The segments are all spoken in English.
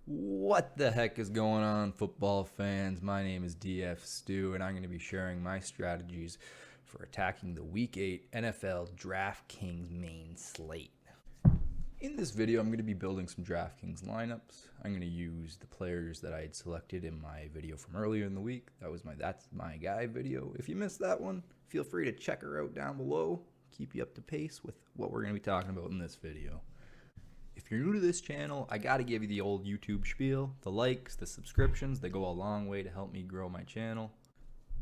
What the heck is going on, football fans? My name is DF Stu, and I'm going to be sharing my strategies for attacking the Week 8 NFL Draftkings main slate. In this video, I'm going to be building some Draftkings lineups. I'm going to use the players that I had selected in my video from earlier in the week. That's my guy video. If you missed that one, feel free to check her out down below. Keep you up to pace with what we're going to be talking about in this video. If you're new to this channel, I gotta give you the old YouTube spiel. The likes, the subscriptions, they go a long way to help me grow my channel.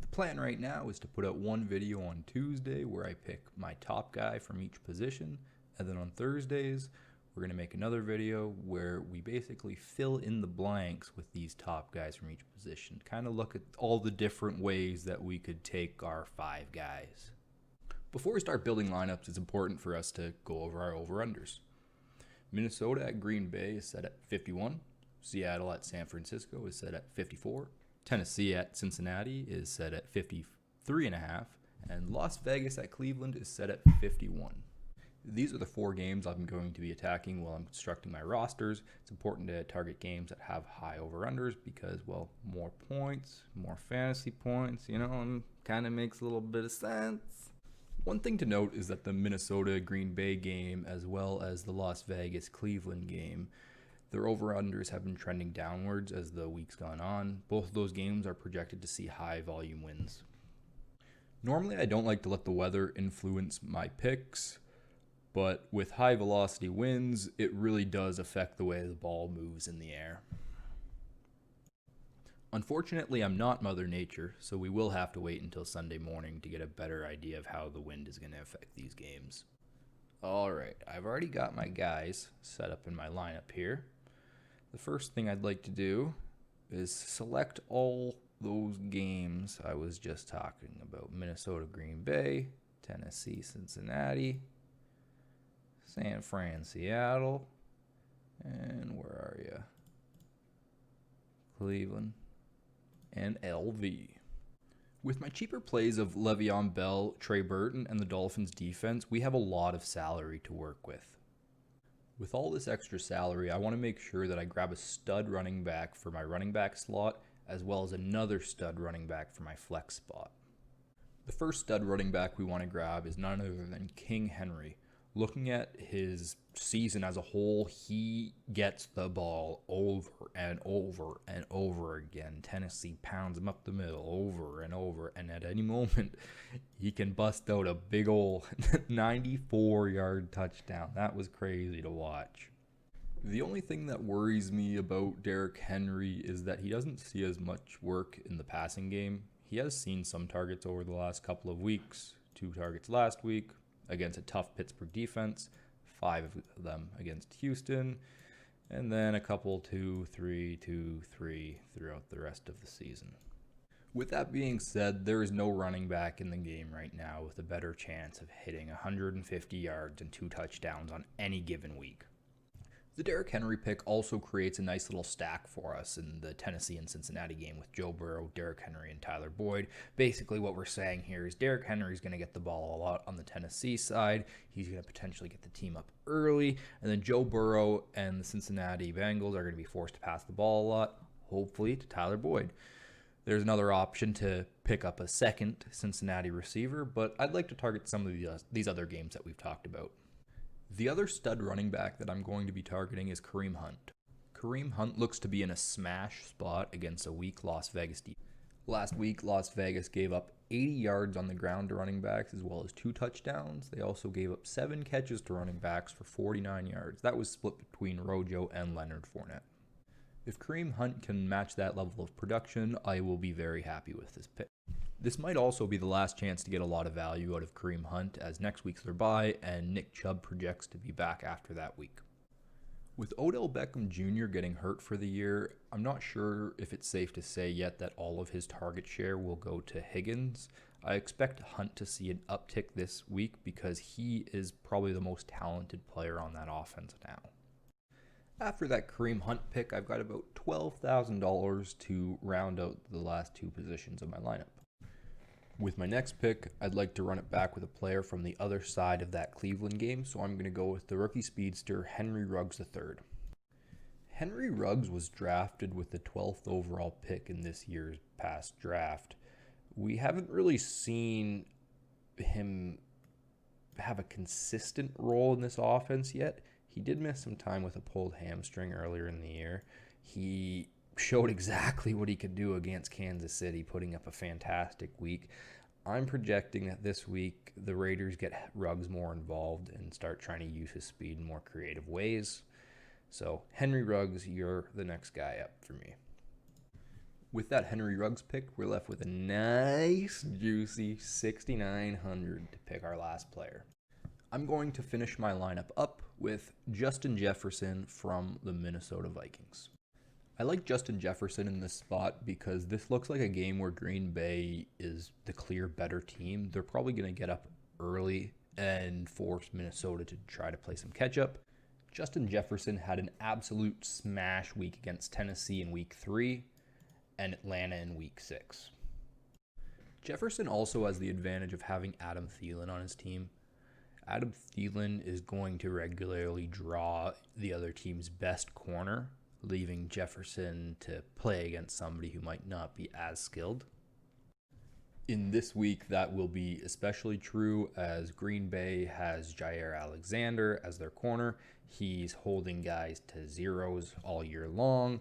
The plan right now is to put out one video on Tuesday where I pick my top guy from each position, and then on Thursdays, we're gonna make another video where we basically fill in the blanks with these top guys from each position. Kind of look at all the different ways that we could take our 5 guys. Before we start building lineups, it's important for us to go over our over-unders. Minnesota at Green Bay is set at 51. Seattle at San Francisco is set at 54. Tennessee at Cincinnati is set at 53.5. And Las Vegas at Cleveland is set at 51. These are the 4 games I'm going to be attacking while I'm constructing my rosters. It's important to target games that have high over-unders because, well, more points, more fantasy points, kind of makes a little bit of sense. One thing to note is that the Minnesota-Green Bay game, as well as the Las Vegas-Cleveland game, their over-unders have been trending downwards as the week's gone on. Both of those games are projected to see high volume wins. Normally, I don't like to let the weather influence my picks, but with high velocity winds, it really does affect the way the ball moves in the air. Unfortunately, I'm not Mother Nature, so we will have to wait until Sunday morning to get a better idea of how the wind is going to affect these games. Alright, I've already got my guys set up in my lineup here. The first thing I'd like to do is select all those games I was just talking about. Minnesota, Green Bay, Tennessee, Cincinnati, San Fran, Seattle, and where are you? Cleveland. And LV. With my cheaper plays of Le'Veon Bell, Trey Burton, and the Dolphins defense, we have a lot of salary to work with. With all this extra salary, I want to make sure that I grab a stud running back for my running back slot, as well as another stud running back for my flex spot. The first stud running back we want to grab is none other than King Henry. Looking at his season as a whole, he gets the ball over and over and over again. Tennessee pounds him up the middle over and over, and at any moment, he can bust out a big ol' 94-yard touchdown. That was crazy to watch. The only thing that worries me about Derrick Henry is that he doesn't see as much work in the passing game. He has seen some targets over the last couple of weeks, 2 targets last week, against a tough Pittsburgh defense, 5 of them against Houston, and then a couple 2-3 throughout the rest of the season. With that being said, there is no running back in the game right now with a better chance of hitting 150 yards and 2 touchdowns on any given week. The Derrick Henry pick also creates a nice little stack for us in the Tennessee and Cincinnati game with Joe Burrow, Derrick Henry, and Tyler Boyd. Basically what we're saying here is Derrick Henry is going to get the ball a lot on the Tennessee side. He's going to potentially get the team up early. And then Joe Burrow and the Cincinnati Bengals are going to be forced to pass the ball a lot, hopefully to Tyler Boyd. There's another option to pick up a second Cincinnati receiver, but I'd like to target some of these other games that we've talked about. The other stud running back that I'm going to be targeting is Kareem Hunt. Kareem Hunt looks to be in a smash spot against a weak Las Vegas defense. Last week, Las Vegas gave up 80 yards on the ground to running backs as well as 2 touchdowns. They also gave up 7 catches to running backs for 49 yards. That was split between Rojo and Leonard Fournette. If Kareem Hunt can match that level of production, I will be very happy with this pick. This might also be the last chance to get a lot of value out of Kareem Hunt as next week's their bye and Nick Chubb projects to be back after that week. With Odell Beckham Jr. getting hurt for the year, I'm not sure if it's safe to say yet that all of his target share will go to Higgins. I expect Hunt to see an uptick this week because he is probably the most talented player on that offense now. After that Kareem Hunt pick, I've got about $12,000 to round out the last 2 positions of my lineup. With my next pick, I'd like to run it back with a player from the other side of that Cleveland game, so I'm going to go with the rookie speedster Henry Ruggs III. Henry Ruggs was drafted with the 12th overall pick in this year's past draft. We haven't really seen him have a consistent role in this offense yet. He did miss some time with a pulled hamstring earlier in the year. He showed exactly what he could do against Kansas City, putting up a fantastic week. I'm projecting that this week the Raiders get Ruggs more involved and start trying to use his speed in more creative ways. So Henry Ruggs, you're the next guy up for me. With that Henry Ruggs pick, we're left with a nice, juicy 6,900 to pick our last player. I'm going to finish my lineup up with Justin Jefferson from the Minnesota Vikings. I like Justin Jefferson in this spot because this looks like a game where Green Bay is the clear better team. They're probably going to get up early and force Minnesota to try to play some catch up. Justin Jefferson had an absolute smash week against Tennessee in week 3 and Atlanta in week 6. Jefferson also has the advantage of having Adam Thielen on his team. Adam Thielen is going to regularly draw the other team's best corner, leaving Jefferson to play against somebody who might not be as skilled. In this week, that will be especially true as Green Bay has Jair Alexander as their corner. He's holding guys to zeros all year long.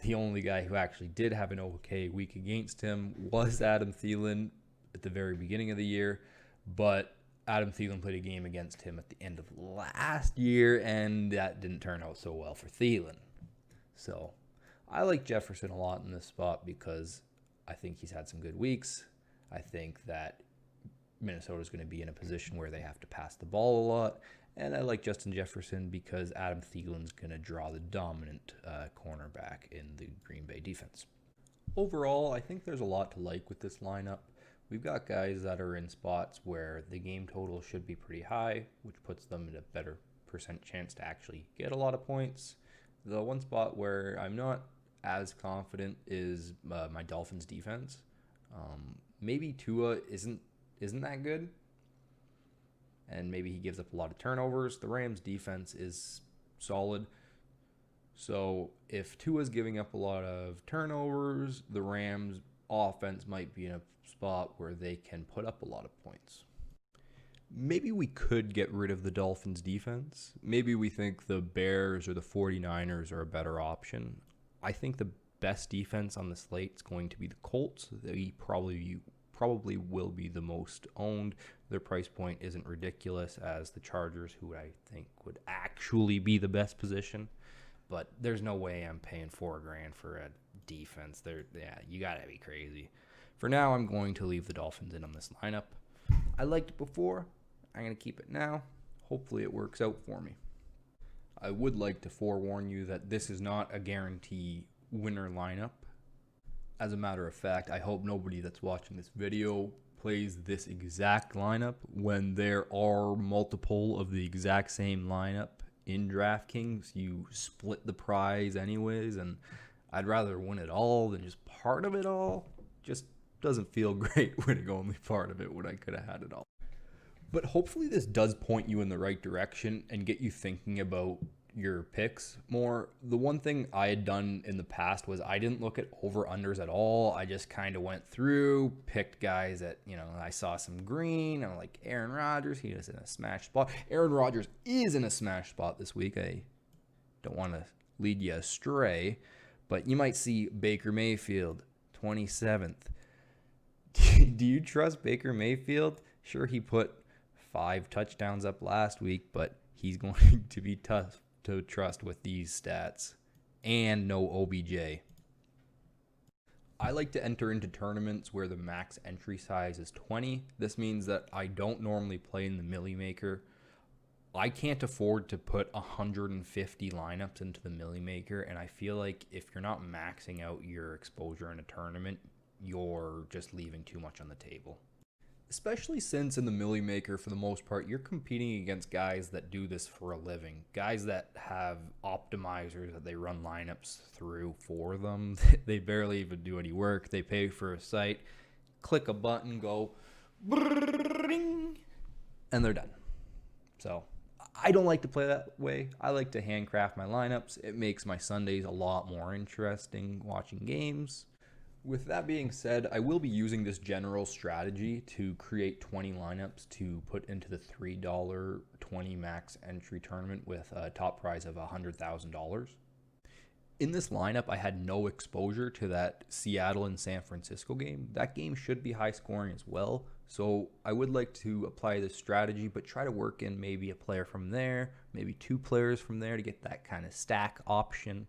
The only guy who actually did have an okay week against him was Adam Thielen at the very beginning of the year, but Adam Thielen played a game against him at the end of last year, and that didn't turn out so well for Thielen. So I like Jefferson a lot in this spot because I think he's had some good weeks. I think that Minnesota's going to be in a position where they have to pass the ball a lot. And I like Justin Jefferson because Adam Thielen's going to draw the dominant cornerback in the Green Bay defense. Overall, I think there's a lot to like with this lineup. We've got guys that are in spots where the game total should be pretty high, which puts them in a better percent chance to actually get a lot of points. The one spot where I'm not as confident is my Dolphins defense. Maybe Tua isn't that good, and maybe he gives up a lot of turnovers. The Rams defense is solid. So if Tua's giving up a lot of turnovers, the Rams offense might be in a spot where they can put up a lot of points. Maybe we could get rid of the Dolphins defense. Maybe we think the Bears or the 49ers are a better option. I think the best defense on the slate is going to be the Colts. They probably will be the most owned. Their price point isn't ridiculous as the Chargers, who I think would actually be the best position. But there's no way I'm paying $4,000 for a defense. You gotta be crazy. For now, I'm going to leave the Dolphins in on this lineup. I liked it before. I'm going to keep it now. Hopefully it works out for me. I would like to forewarn you that this is not a guarantee winner lineup. As a matter of fact, I hope nobody that's watching this video plays this exact lineup when there are multiple of the exact same lineup in Draftkings. You split the prize anyways, and I'd rather win it all than just part of it all. Just doesn't feel great winning only part of it when I could have had it all. But hopefully this does point you in the right direction and get you thinking about your picks more. The one thing I had done in the past was I didn't look at over-unders at all. I just kind of went through, picked guys that, I saw some green. I'm like, Aaron Rodgers, he is in a smash spot. Aaron Rodgers is in a smash spot this week. I don't want to lead you astray, but you might see Baker Mayfield, 27th. Do you trust Baker Mayfield? Sure, he put 5 touchdowns up last week, but he's going to be tough to trust with these stats and no OBJ. I like to enter into tournaments where the max entry size is 20. This means that I don't normally play in the Millie Maker. I can't afford to put 150 lineups into the Millie Maker, and I feel like if you're not maxing out your exposure in a tournament, you're just leaving too much on the table. Especially since in the Millie Maker, for the most part, you're competing against guys that do this for a living. Guys that have optimizers that they run lineups through for them. They barely even do any work. They pay for a site, click a button, go, and they're done. So I don't like to play that way. I like to handcraft my lineups. It makes my Sundays a lot more interesting watching games. With that being said, I will be using this general strategy to create 20 lineups to put into the $3 20 max entry tournament with a top prize of $100,000. In this lineup, I had no exposure to that Seattle and San Francisco game. That game should be high scoring as well. So I would like to apply this strategy, but try to work in maybe a player from there, maybe two players from there to get that kind of stack option.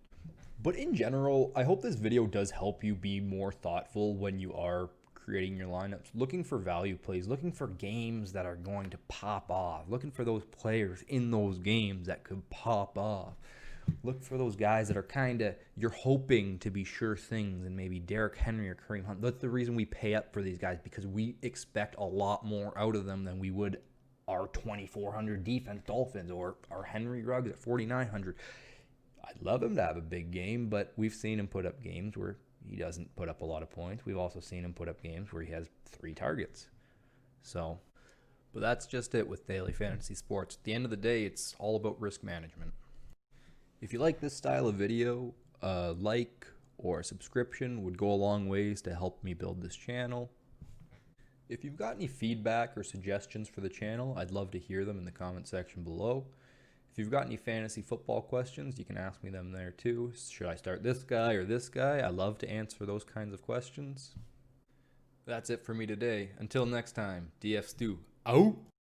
But in general, I hope this video does help you be more thoughtful when you are creating your lineups, looking for value plays, looking for games that are going to pop off, looking for those players in those games that could pop off. Look for those guys that are kind of, you're hoping to be sure things, and maybe Derrick Henry or Kareem Hunt. That's the reason we pay up for these guys, because we expect a lot more out of them than we would our 2,400 defense Dolphins or our Henry Ruggs at 4,900. I'd love him to have a big game, but we've seen him put up games where he doesn't put up a lot of points. We've also seen him put up games where he has 3 targets. So, but that's just it with daily fantasy sports. At the end of the day, it's all about risk management. If you like this style of video, a like or a subscription would go a long ways to help me build this channel. If you've got any feedback or suggestions for the channel, I'd love to hear them in the comment section below. If you've got any fantasy football questions, you can ask me them there too. Should I start this guy or this guy? I love to answer those kinds of questions. That's it for me today. Until next time, DF Stu, out!